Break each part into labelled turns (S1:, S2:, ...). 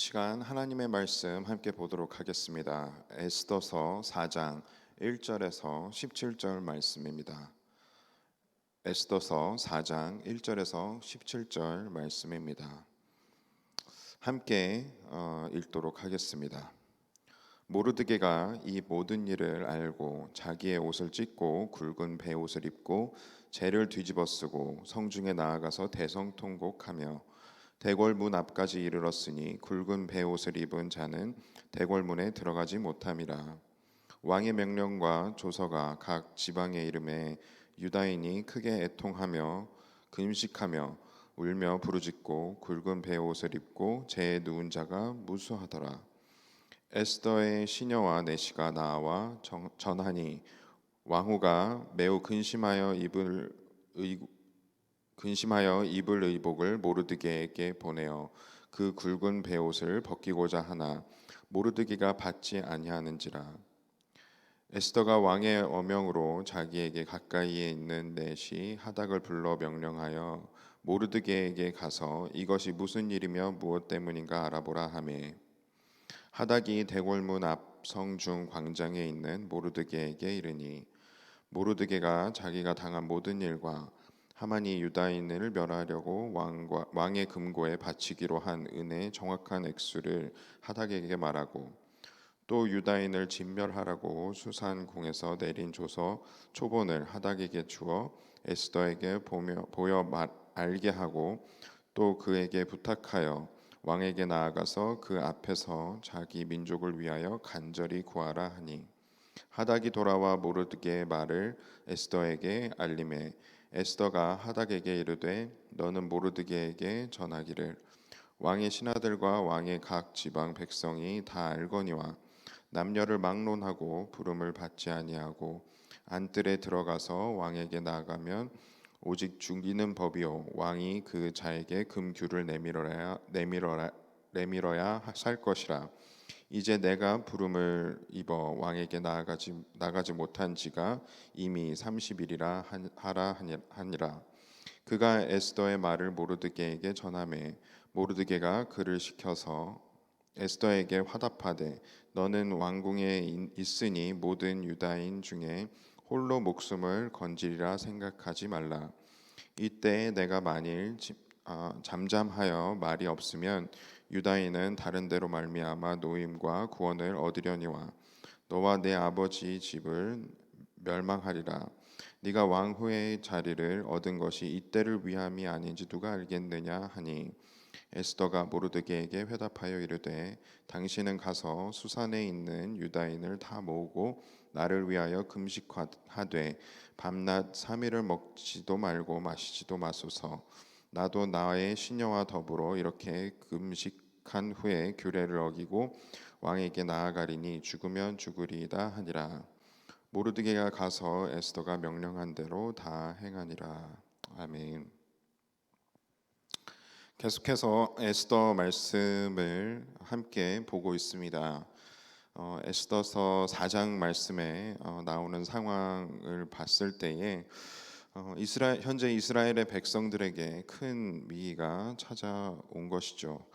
S1: 시간 하나님의 말씀 함께 보도록 하겠습니다. 에스더서 4장 1절에서 17절 말씀입니다. 에스더서 4장 1절에서 17절 말씀입니다. 함께 읽도록 하겠습니다. 모르드게가 이 모든 일을 알고 자기의 옷을 찢고 굵은 베옷을 입고 재를 뒤집어 쓰고 성중에 나아가서 대성통곡하며 대궐문 앞까지 이르렀으니 굵은 베옷을 입은 자는 대궐문에 들어가지 못함이라. 왕의 명령과 조서가 각 지방에 이름에 유다인이 크게 애통하며 금식하며 울며 부르짖고 굵은 베옷을 입고 재에 누운 자가 무수하더라. 에스더의 시녀와 내시가 나와 전하니 왕후가 매우 근심하여 입을 의복을 모르드게에게 보내어 그 굵은 베옷을 벗기고자 하나 모르드게가 받지 아니하는지라. 에스더가 왕의 어명으로 자기에게 가까이에 있는 넷이 하닥을 불러 명령하여 모르드게에게 가서 이것이 무슨 일이며 무엇 때문인가 알아보라 하매, 하닥이 대궐문 앞 성중 광장에 있는 모르드게에게 이르니, 모르드게가 자기가 당한 모든 일과 하만이 유다인을 멸하려고 왕의 금고에 바치기로 한 은혜의 정확한 액수를 하닥에게 말하고, 또 유다인을 진멸하라고 수산궁에서 내린 조서 초본을 하닥에게 주어 에스더에게 보여 알게 하고, 또 그에게 부탁하여 왕에게 나아가서 그 앞에서 자기 민족을 위하여 간절히 구하라 하니, 하닥이 돌아와 모르드게의 말을 에스더에게 알림해 에스더가 하닥에게 이르되, 너는 모르드게에게 전하기를 왕의 신하들과 왕의 각 지방 백성이 다 알거니와 남녀를 막론하고 부름을 받지 아니하고 안뜰에 들어가서 왕에게 나아가면 오직 죽이는 법이요 왕이 그 자에게 금규를 내밀어야 살 것이라. 이제 내가 부름을 입어 왕에게 나가지 못한 지가 이미 30일이라 하라 하니라. 그가 에스더의 말을 모르드게에게 전하매 모르드게가 그를 시켜서 에스더에게 화답하되, 너는 왕궁에 있으니 모든 유다인 중에 홀로 목숨을 건지리라 생각하지 말라. 이때 내가 만일 잠잠하여 말이 없으면 유다인은 다른 데로 말미암아 노임과 구원을 얻으려니와 너와 내 아버지 집을 멸망하리라. 네가 왕후의 자리를 얻은 것이 이때를 위함이 아닌지 누가 알겠느냐 하니, 에스더가 모르드게에게 회답하여 이르되, 당신은 가서 수산에 있는 유다인을 다 모으고 나를 위하여 금식하되 밤낮 3일을 먹지도 말고 마시지도 마소서. 나도 나의 시녀와 더불어 이렇게 금식한 후에 규례를 어기고 왕에게 나아가리니 죽으면 죽으리이다 하니라. 모르드게가 가서 에스더가 명령한 대로 다 행하니라. 아멘. 계속해서 에스더 말씀을 함께 보고 있습니다. 에스더서 4장 말씀에 나오는 상황을 봤을 때에 현재 이스라엘의 백성들에게 큰 위기가 찾아온 것이죠.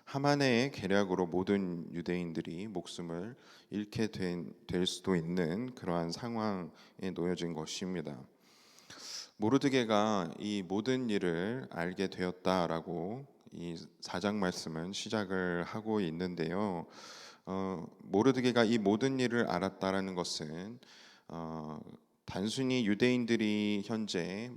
S1: 하만의 계략으로 모든 유대인들이 목숨을 잃게 될 수도 있는 그러한 상황에 놓여진 것입니다. 모르드게가 이 모든 일을 알게 되었다라고 이 4장 말씀은 시작을 하고 있는데요. 모르드게가 이 모든 일을 알았다라는 것은 단순히 유대인들이 현재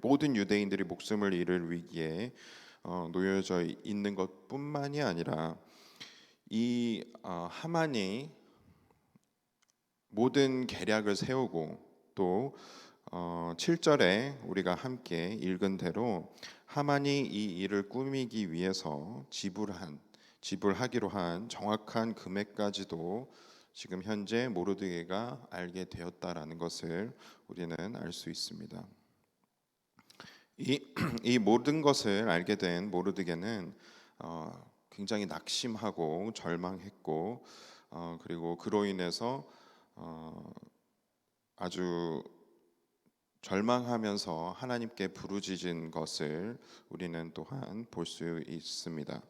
S1: 모든 유대인들이 목숨을 잃을 위기에 놓여져 있는 것뿐만이 아니라, 이 하만이 모든 계략을 세우고, 또 7절에 우리가 함께 읽은 대로 하만이 이 일을 꾸미기 위해서 지불하기로 한 정확한 금액까지도 지금 현재 모르드게가 알게 되었다라는 것을 우리는 알 수 있습니다. 이 모든 것을 알게 된 모르드게는 굉장히 낙심하고 절망했고, 그리고 그로 인해서 아주 절망하면서 하나님께 부르짖은 것을 우리는 또한 볼 수 있습니다.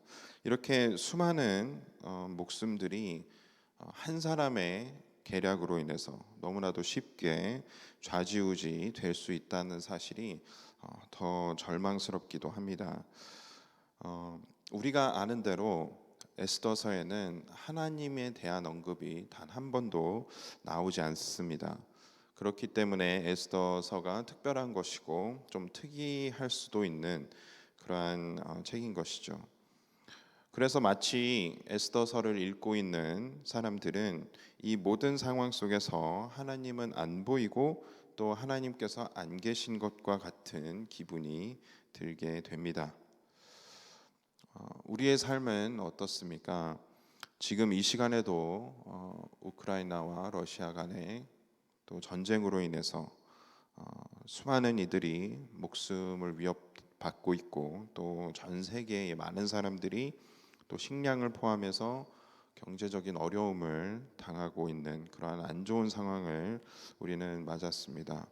S1: 이렇게 수많은 목숨들이 한 사람의 계략으로 인해서 너무나도 쉽게 좌지우지 될 수 있다는 사실이 더 절망스럽기도 합니다. 우리가 아는 대로 에스더서에는 하나님에 대한 언급이 단 한 번도 나오지 않습니다. 그렇기 때문에 에스더서가 특별한 것이고 좀 특이할 수도 있는 그러한 책인 것이죠. 그래서 마치 에스더서를 읽고 있는 사람들은 이 모든 상황 속에서 하나님은 안 보이고 또 하나님께서 안 계신 것과 같은 기분이 들게 됩니다. 우리의 삶은 어떻습니까? 지금 이 시간에도 우크라이나와 러시아 간의 또 전쟁으로 인해서 수많은 이들이 목숨을 위협받고 있고 또 전 세계의 많은 사람들이 또 식량을 포함해서 경제적인 어려움을 당하고 있는 그러한 안 좋은 상황을 우리는 맞았습니다.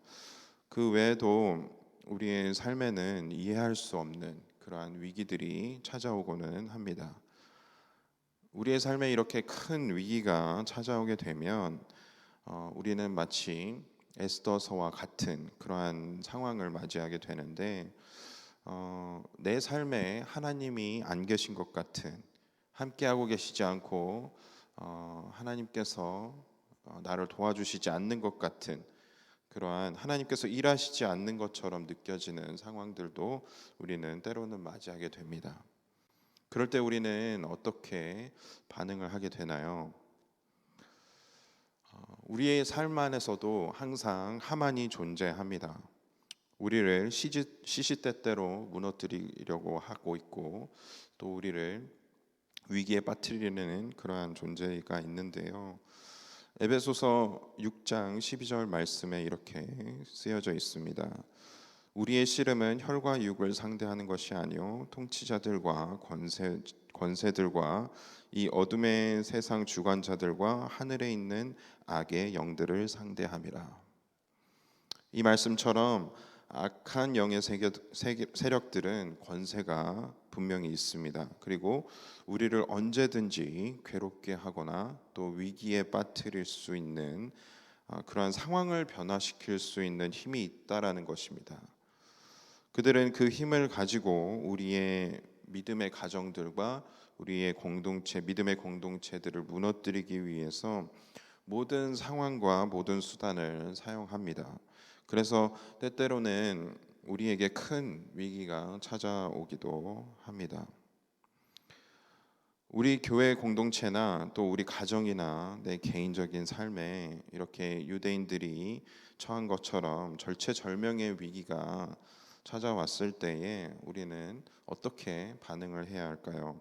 S1: 그 외에도 우리의 삶에는 이해할 수 없는 그러한 위기들이 찾아오고는 합니다. 우리의 삶에 이렇게 큰 위기가 찾아오게 되면 우리는 마치 에스더서와 같은 그러한 상황을 맞이하게 되는데 내 삶에 하나님이 안 계신 것 같은, 함께하고 계시지 않고 하나님께서 나를 도와주시지 않는 것 같은, 그러한 하나님께서 일하시지 않는 것처럼 느껴지는 상황들도 우리는 때로는 맞이하게 됩니다. 그럴 때 우리는 어떻게 반응을 하게 되나요? 우리의 삶 안에서도 항상 하만이 존재합니다. 우리를 시시때때로 무너뜨리려고 하고 있고 또 우리를 위기에 빠뜨리려는 그러한 존재가 있는데요. 에베소서 6장 12절 말씀에 이렇게 쓰여져 있습니다. 우리의 씨름은 혈과 육을 상대하는 것이 아니요 통치자들과 권세들과 이 어둠의 세상 주관자들과 하늘에 있는 악의 영들을 상대함이라. 이 말씀처럼 악한 영의 세력들은 권세가 분명히 있습니다. 그리고 우리를 언제든지 괴롭게 하거나 또 위기에 빠뜨릴 수 있는 그러한 상황을 변화시킬 수 있는 힘이 있다라는 것입니다. 그들은 그 힘을 가지고 우리의 믿음의 가정들과 우리의 공동체, 믿음의 공동체들을 무너뜨리기 위해서 모든 상황과 모든 수단을 사용합니다. 그래서 때때로는 우리에게 큰 위기가 찾아오기도 합니다. 우리 교회 공동체나 또 우리 가정이나 내 개인적인 삶에 이렇게 유대인들이 처한 것처럼 절체절명의 위기가 찾아왔을 때에 우리는 어떻게 반응을 해야 할까요?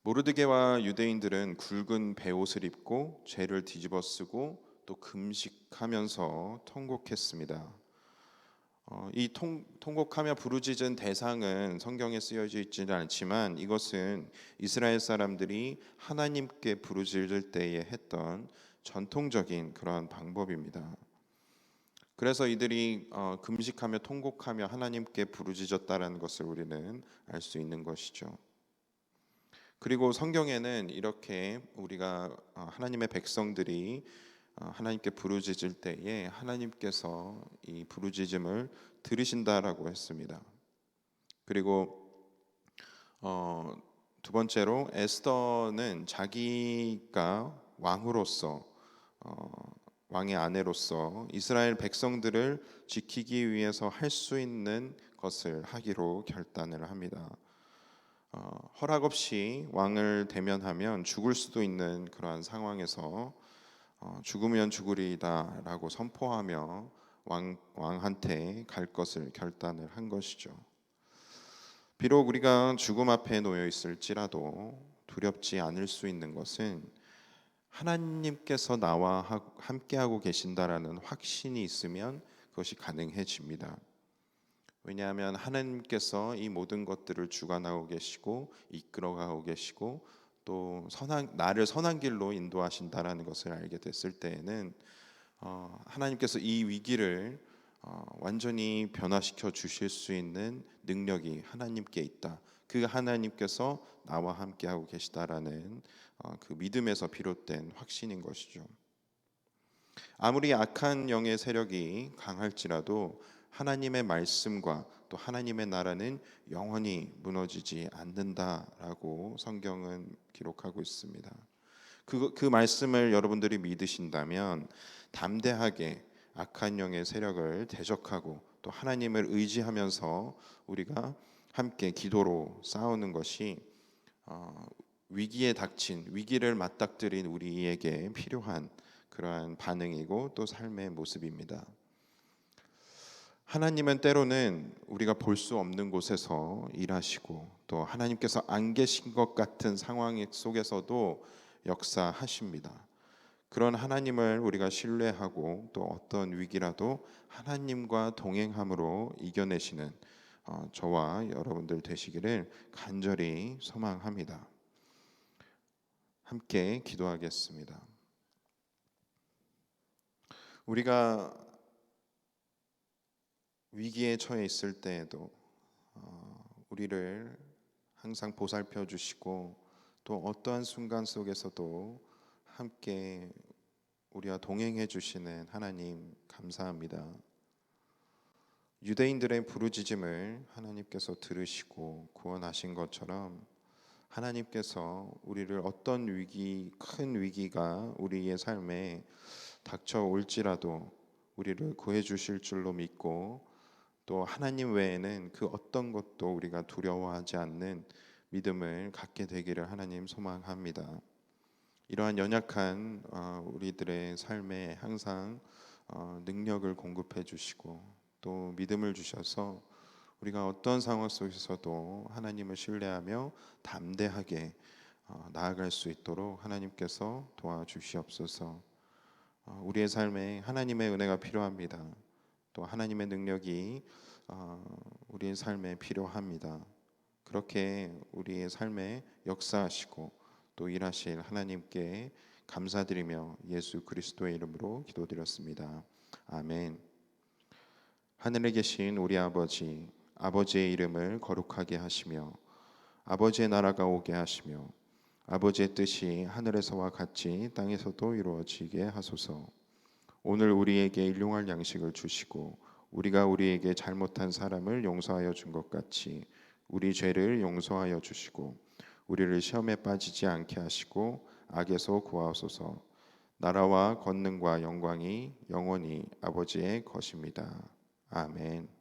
S1: 모르드게와 유대인들은 굵은 베옷을 입고 죄를 뒤집어 쓰고 또 금식하면서 통곡했습니다. 이 통곡하며 부르짖은 대상은 성경에 쓰여져 있지는 않지만 이것은 이스라엘 사람들이 하나님께 부르짖을 때에 했던 전통적인 그러한 방법입니다. 그래서 이들이 금식하며 통곡하며 하나님께 부르짖었다라는 것을 우리는 알 수 있는 것이죠. 그리고 성경에는 이렇게 우리가 하나님의 백성들이 하나님께 부르짖을 때에 하나님께서 이 부르짖음을 들으신다라고 했습니다. 그리고 두 번째로 에스더는 자기가 왕으로서 왕의 아내로서 이스라엘 백성들을 지키기 위해서 할 수 있는 것을 하기로 결단을 합니다. 허락 없이 왕을 대면하면 죽을 수도 있는 그러한 상황에서 죽으면 죽으리다라고 선포하며 왕한테 갈 것을 결단을 한 것이죠. 비록 우리가 죽음 앞에 놓여 있을지라도 두렵지 않을 수 있는 것은 하나님께서 나와 함께하고 계신다라는 확신이 있으면 그것이 가능해집니다. 왜냐하면 하나님께서 이 모든 것들을 주관하고 계시고 이끌어가고 계시고 또 나를 선한 길로 인도하신다라는 것을 알게 됐을 때에는 하나님께서 이 위기를 완전히 변화시켜 주실 수 있는 능력이 하나님께 있다. 그 하나님께서 나와 함께 하고 계시다라는 그 믿음에서 비롯된 확신인 것이죠. 아무리 악한 영의 세력이 강할지라도 하나님의 말씀과 또 하나님의 나라는 영원히 무너지지 않는다라고 성경은 기록하고 있습니다. 그 말씀을 여러분들이 믿으신다면 담대하게 악한 영의 세력을 대적하고 또 하나님을 의지하면서 우리가 함께 기도로 싸우는 것이 위기에 닥친 위기를 맞닥뜨린 우리에게 필요한 그러한 반응이고 또 삶의 모습입니다. 하나님은 때로는 우리가 볼 수 없는 곳에서 일하시고 또 하나님께서 안 계신 것 같은 상황 속에서도 역사하십니다. 그런 하나님을 우리가 신뢰하고 또 어떤 위기라도 하나님과 동행함으로 이겨내시는 저와 여러분들 되시기를 간절히 소망합니다. 함께 기도하겠습니다. 우리가 위기에 처해 있을 때에도 우리를 항상 보살펴 주시고 또 어떠한 순간 속에서도 함께 우리와 동행해 주시는 하나님 감사합니다. 유대인들의 부르짖음을 하나님께서 들으시고 구원하신 것처럼 하나님께서 우리를 어떤 위기, 큰 위기가 우리의 삶에 닥쳐올지라도 우리를 구해 주실 줄로 믿고 또 하나님 외에는 그 어떤 것도 우리가 두려워하지 않는 믿음을 갖게 되기를 하나님 소망합니다. 이러한 연약한 우리들의 삶에 항상 능력을 공급해 주시고 또 믿음을 주셔서 우리가 어떤 상황 속에서도 하나님을 신뢰하며 담대하게 나아갈 수 있도록 하나님께서 도와주시옵소서. 우리의 삶에 하나님의 은혜가 필요합니다. 또 하나님의 능력이 우리의 삶에 필요합니다. 그렇게 우리의 삶에 역사하시고 또 일하실 하나님께 감사드리며 예수 그리스도의 이름으로 기도드렸습니다. 아멘. 하늘에 계신 우리 아버지, 아버지의 이름을 거룩하게 하시며 아버지의 나라가 오게 하시며 아버지의 뜻이 하늘에서와 같이 땅에서도 이루어지게 하소서. 오늘 우리에게 일용할 양식을 주시고 우리가 우리에게 잘못한 사람을 용서하여 준 것 같이 우리 죄를 용서하여 주시고 우리를 시험에 빠지지 않게 하시고 악에서 구하소서. 나라와 권능과 영광이 영원히 아버지의 것입니다. 아멘.